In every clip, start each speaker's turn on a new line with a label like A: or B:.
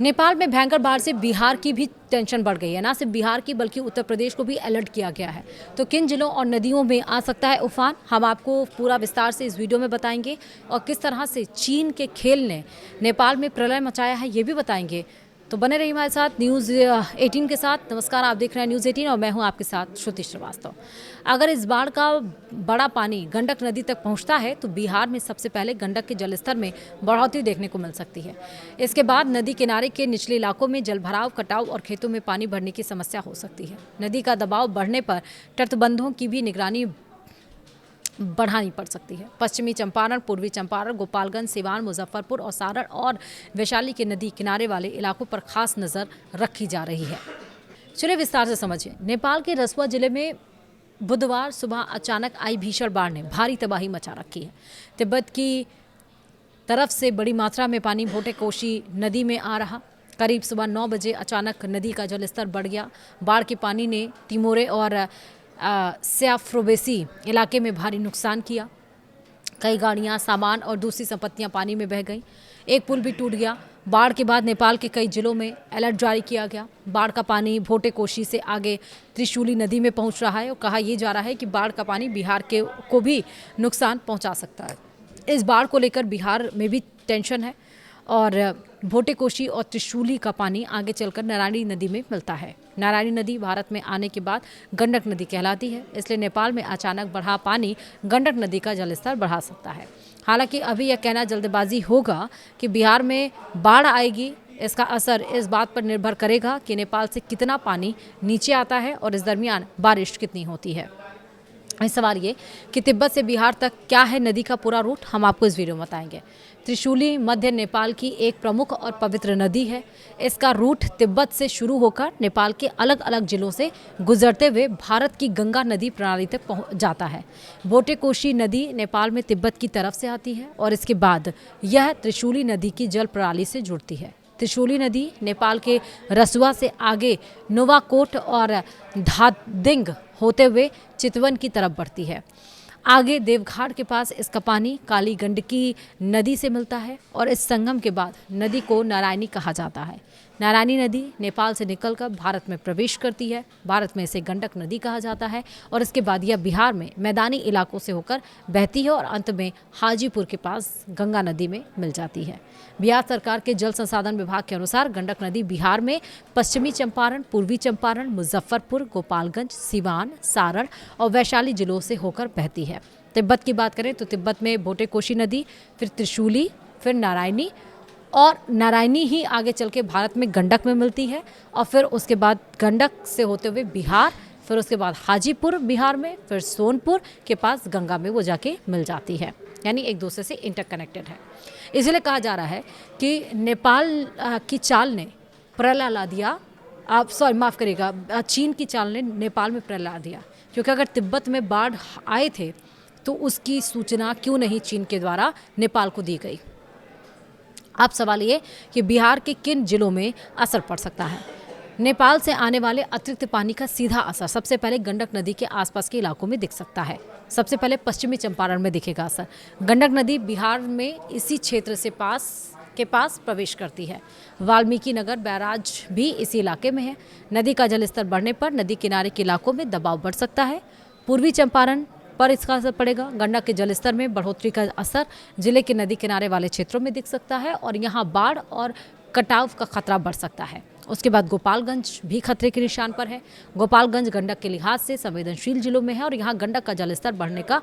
A: नेपाल में भयंकर बाढ़ से बिहार की भी टेंशन बढ़ गई है। ना सिर्फ बिहार की बल्कि उत्तर प्रदेश को भी अलर्ट किया गया है। तो किन जिलों और नदियों में आ सकता है उफान, हम आपको पूरा विस्तार से इस वीडियो में बताएंगे। और किस तरह से चीन के खेल ने नेपाल में प्रलय मचाया है ये भी बताएंगे। तो बने रहिए हमारे साथ न्यूज़ 18 के साथ। नमस्कार, आप देख रहे हैं न्यूज़ 18 और मैं हूं आपके साथ श्रुति श्रीवास्तव। अगर इस बाढ़ का बड़ा पानी गंडक नदी तक पहुंचता है तो बिहार में सबसे पहले गंडक के जलस्तर में बढ़ोतरी देखने को मिल सकती है। इसके बाद नदी किनारे के निचले इलाकों में जलभराव, कटाव और खेतों में पानी भरने की समस्या हो सकती है। नदी का दबाव बढ़ने पर तटबंधों की भी निगरानी बढ़ानी पड़ सकती है। पश्चिमी चंपारण, पूर्वी चंपारण, गोपालगंज, सिवान, मुजफ्फरपुर और सारण और वैशाली के नदी किनारे वाले इलाकों पर खास नजर रखी जा रही है। चलिए विस्तार से समझिए। नेपाल के रसुआ जिले में बुधवार सुबह अचानक आई भीषण बाढ़ ने भारी तबाही मचा रखी है। तिब्बत की तरफ से बड़ी मात्रा में पानी भोटे कोशी नदी में आ रहा। करीब सुबह 9 बजे अचानक नदी का जलस्तर बढ़ गया। बाढ़ के पानी ने तिमोरे और स्याफ्रोबेसी इलाके में भारी नुकसान किया। कई गाड़ियां, सामान और दूसरी संपत्तियां पानी में बह गईं। एक पुल भी टूट गया। बाढ़ के बाद नेपाल के कई जिलों में अलर्ट जारी किया गया। बाढ़ का पानी भोटे कोशी से आगे त्रिशूली नदी में पहुंच रहा है और कहा यह जा रहा है कि बाढ़ का पानी बिहार को भी नुकसान पहुंचा सकता है। इस बाढ़ को लेकर बिहार में भी टेंशन है और भोटे कोशी और त्रिशूली का पानी आगे चलकर नारायणी नदी में मिलता है। नारायणी नदी भारत में आने के बाद गंडक नदी कहलाती है, इसलिए नेपाल में अचानक बढ़ा पानी गंडक नदी का जलस्तर बढ़ा सकता है। हालांकि अभी यह कहना जल्दबाजी होगा कि बिहार में बाढ़ आएगी। इसका असर इस बात पर निर्भर करेगा कि नेपाल से कितना पानी नीचे आता है और इस दरमियान बारिश कितनी होती है। इस सवाल ये कि तिब्बत से बिहार तक क्या है नदी का पूरा रूट, हम आपको इस वीडियो में बताएंगे। त्रिशूली मध्य नेपाल की एक प्रमुख और पवित्र नदी है। इसका रूट तिब्बत से शुरू होकर नेपाल के अलग अलग जिलों से गुजरते हुए भारत की गंगा नदी प्रणाली तक पहुंच जाता है। भोटे कोशी नदी नेपाल में तिब्बत की तरफ से आती है और इसके बाद यह त्रिशूली नदी की जल प्रणाली से जुड़ती है। त्रिशूली नदी नेपाल के रसुआ से आगे नोवाकोट और धादिंग होते हुए चितवन की तरफ बढ़ती है। आगे देवघाट के पास इसका पानी काली गंडकी नदी से मिलता है और इस संगम के बाद नदी को नारायणी कहा जाता है। नारायणी नदी नेपाल से निकलकर भारत में प्रवेश करती है। भारत में इसे गंडक नदी कहा जाता है और इसके बाद यह बिहार में मैदानी इलाकों से होकर बहती है और अंत में हाजीपुर के पास गंगा नदी में मिल जाती है। बिहार सरकार के जल संसाधन विभाग के अनुसार गंडक नदी बिहार में पश्चिमी चंपारण, पूर्वी चंपारण, मुजफ्फरपुर, गोपालगंज, सिवान, सारण और वैशाली जिलों से होकर बहती है। तिब्बत की बात करें तो तिब्बत में भोटे कोशी नदी, फिर त्रिशूली, फिर नारायणी और नारायणी ही आगे चल के भारत में गंडक में मिलती है और फिर उसके बाद गंडक से होते हुए बिहार, फिर उसके बाद हाजीपुर बिहार में, फिर सोनपुर के पास गंगा में वो जाके मिल जाती है। यानी एक दूसरे से इंटरकनेक्टेड है। इसलिए कहा जा रहा है कि नेपाल की चाल ने प्रलय ला दिया। माफ़ करिएगा, चीन की चाल ने नेपाल में प्रलय ला दिया, क्योंकि अगर तिब्बत में बाढ़ आए थे तो उसकी सूचना क्यों नहीं चीन के द्वारा नेपाल को दी गई। अब सवाल ये कि बिहार के किन जिलों में असर पड़ सकता है। नेपाल से आने वाले अतिरिक्त पानी का सीधा असर सबसे पहले गंडक नदी के आसपास के इलाकों में दिख सकता है। सबसे पहले पश्चिमी चंपारण में दिखेगा असर। गंडक नदी बिहार में इसी क्षेत्र से पास प्रवेश करती है। वाल्मीकि नगर बैराज भी इसी इलाके में है। नदी का जलस्तर बढ़ने पर नदी किनारे के इलाकों में दबाव बढ़ सकता है। पूर्वी चंपारण पर इसका असर पड़ेगा। गंडक के जलस्तर में बढ़ोतरी का असर जिले के नदी किनारे वाले क्षेत्रों में दिख सकता है और यहाँ बाढ़ और कटाव का खतरा बढ़ सकता है। उसके बाद गोपालगंज भी खतरे के निशान पर है। गोपालगंज गंडक के लिहाज से संवेदनशील जिलों में है और यहाँ गंडक का जलस्तर बढ़ने का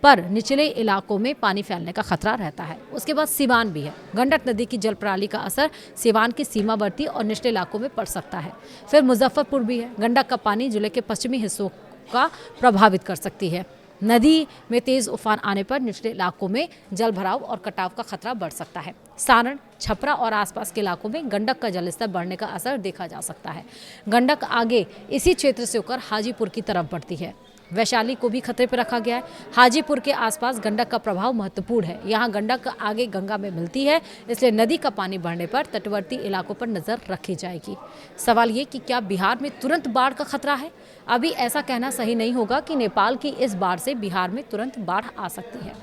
A: पर निचले इलाकों में पानी फैलने का खतरा रहता है। उसके बाद सिवान भी है। गंडक नदी की जल प्रणाली का असर सिवान के सीमावर्ती और निचले इलाकों में पड़ सकता है। फिर मुजफ्फरपुर भी है। गंडक का पानी जिले के पश्चिमी हिस्सों का प्रभावित कर सकती है। नदी में तेज उफान आने पर निचले इलाकों में जल भराव और कटाव का खतरा बढ़ सकता है। सारण, छपरा और आसपास के इलाकों में गंडक का जलस्तर बढ़ने का असर देखा जा सकता है। गंडक आगे इसी क्षेत्र से होकर हाजीपुर की तरफ बढ़ती है। वैशाली को भी खतरे पर रखा गया है। हाजीपुर के आसपास गंडक का प्रभाव महत्वपूर्ण है। यहाँ गंडक आगे गंगा में मिलती है, इसलिए नदी का पानी बढ़ने पर तटवर्ती इलाकों पर नजर रखी जाएगी। सवाल ये कि क्या बिहार में तुरंत बाढ़ का खतरा है। अभी ऐसा कहना सही नहीं होगा कि नेपाल की इस बाढ़ से बिहार में तुरंत बाढ़ आ सकती है।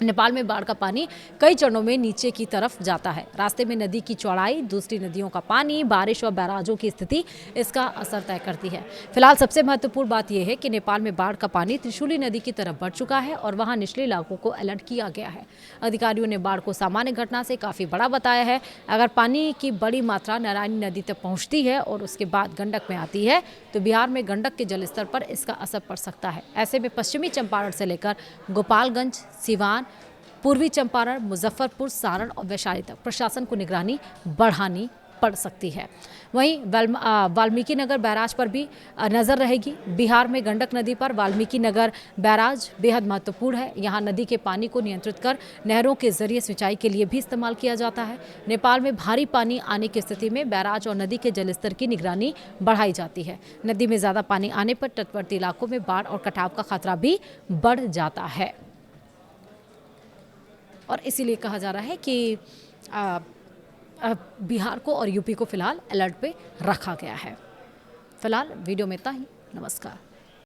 A: नेपाल में बाढ़ का पानी कई चरणों में नीचे की तरफ जाता है। रास्ते में नदी की चौड़ाई, दूसरी नदियों का पानी, बारिश और बैराजों की स्थिति इसका असर तय करती है। फिलहाल सबसे महत्वपूर्ण बात यह है कि नेपाल में बाढ़ का पानी त्रिशूली नदी की तरफ बढ़ चुका है और वहां निचले इलाकों को अलर्ट किया गया है। अधिकारियों ने बाढ़ को सामान्य घटना से काफ़ी बड़ा बताया है। अगर पानी की बड़ी मात्रा नारायणी नदी तक पहुँचती है और उसके बाद गंडक में आती है तो बिहार में गंडक के जलस्तर पर इसका असर पड़ सकता है। ऐसे में पश्चिमी चंपारण से लेकर गोपालगंज, सिवान, पूर्वी चंपारण, मुजफ्फरपुर, सारण और वैशाली तक प्रशासन को निगरानी बढ़ानी पड़ सकती है। वहीं वाल्मीकि नगर बैराज पर भी नज़र रहेगी। बिहार में गंडक नदी पर वाल्मीकि नगर बैराज बेहद महत्वपूर्ण है। यहाँ नदी के पानी को नियंत्रित कर नहरों के जरिए सिंचाई के लिए भी इस्तेमाल किया जाता है। नेपाल में भारी पानी आने की स्थिति में बैराज और नदी के जलस्तर की निगरानी बढ़ाई जाती है। नदी में ज़्यादा पानी आने पर तटवर्ती इलाकों में बाढ़ और कटाव का खतरा भी बढ़ जाता है और इसीलिए कहा जा रहा है कि बिहार को और यूपी को फिलहाल अलर्ट पे रखा गया है। फिलहाल वीडियो में इतना ही। नमस्कार।